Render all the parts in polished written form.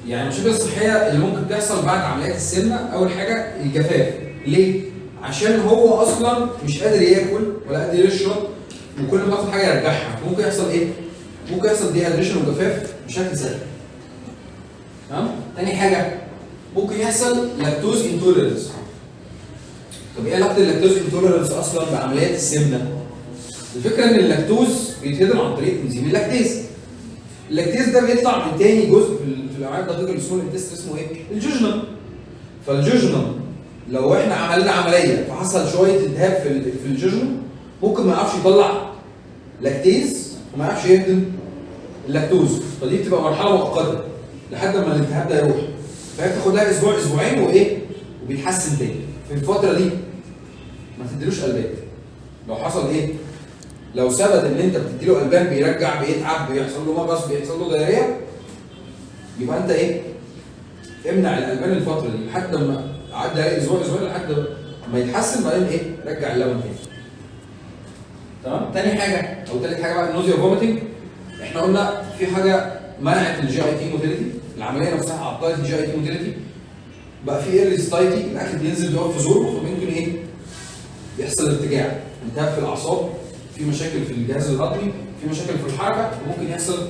يعني المشاكل الصحيه اللي ممكن تحصل بعد عمليات السمنه، اول حاجه الجفاف. ليه؟ عشان هو اصلا مش قادر ياكل ولا قادر يشرب، وكل ما تاخد حاجه يرجعها، ممكن يحصل ايه؟ ممكن يحصل ديهايدريشن وجفاف بشكل سريع. تمام؟ تاني حاجه ممكن يحصل لاكتوز انتوليرنس. طب ايه علاقه اللاكتوز انتوليرنس اصلا بعمليات السمنه؟ الفكره ان اللاكتوز بيتهضم عن طريق انزيم اللاكتيز. اللاكتيز ده بيطلع من تاني جزء في الامعاء الدقيقه اللي اسمه الانتست، اسمه ايه؟ الجوجنم. فالجوجنم لو احنا عملنا عمليه فحصل شويه التهاب في الجوجنم، ممكن ما يعرفش يطلع لاكتيز وما يعرفش يهضم اللاكتوز، فدي بتبقى مرحله مؤقته لحد ما الالتهاب ده يروح. فهي بتاخد لها اسبوع اسبوعين وايه؟ وبيتحسن تاني. في الفتره دي ما تديلوش قلبات. لو حصل ايه؟ لو ثبت ان انت بتديله قلبان بيرجع، بيتعب، بيحصل له مغص، بيحصل له دايريه، يبقى انت ايه؟ امنع القلبان الفتره دي لحد ما عدى عليه اسبوع اسبوعين لحد ما يتحسن، بعدين ايه؟ رجع اللبن تاني. تمام؟ تاني حاجه او تالت حاجه بقى النوزيا فوميتنج. احنا قلنا في حاجه منعت الجي اي تي موتيليتي، العمليه نفسها عطلت الجي اي تي موتيليتي. بقى في ايرلي ستايتي، الاكل بينزل بيقف في زوره، فممكن ايه؟ يحصل ارتجاع، التهاب في الاعصاب، في مشاكل في الجهاز الهضمي، في مشاكل في الحركه، ممكن يحصل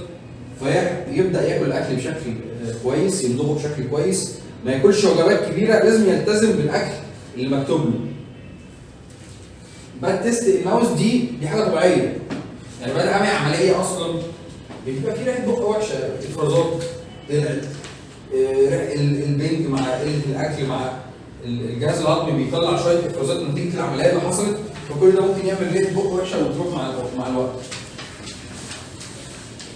فيبدا ياكل الاكل بشكل كويس، يمضغه بشكل كويس، ما ياكلش وجبات كبيره، لازم يلتزم بالاكل اللي مكتوب له. باد تيست الماوس دي حاجه طبيعيه. يعني بعد عمليه عمليه اصلا بيبقى في ريحه بق وحشه، افرازات طلعت، البنج مع قله الاكل مع الجهاز الهضمي بيطلع شويه افرازات نتيجه العمليه اللي حصلت، فكل ده ممكن يعمل ريحه بق وحشه وتروح مع الوقت.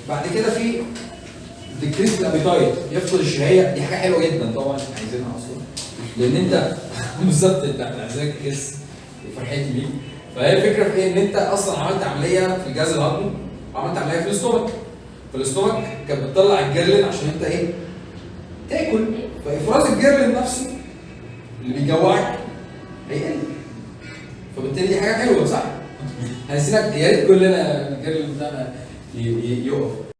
بعد كده في ديكريس الابيتايت، يفقد الشهيه، دي حاجه حلوه جدا طبعا عايزينها اصلا، لان انت بالظبط انت عايزك تحس فرحتي بيك. فهي الفكره في ايه؟ ان انت اصلا عملت عمليه في الجهاز الهضمي وعملت عمليه في الاستومك. فالاستومك كانت بتطلع الجيرلين عشان انت ايه؟ تاكل، فافراز الجيرلين نفسه اللي بيجوعك هيقل. فبالتالي دي حاجه حلوه صح؟ هنسيبك يا ريت كلنا الجيرلين بتاعنا يقف.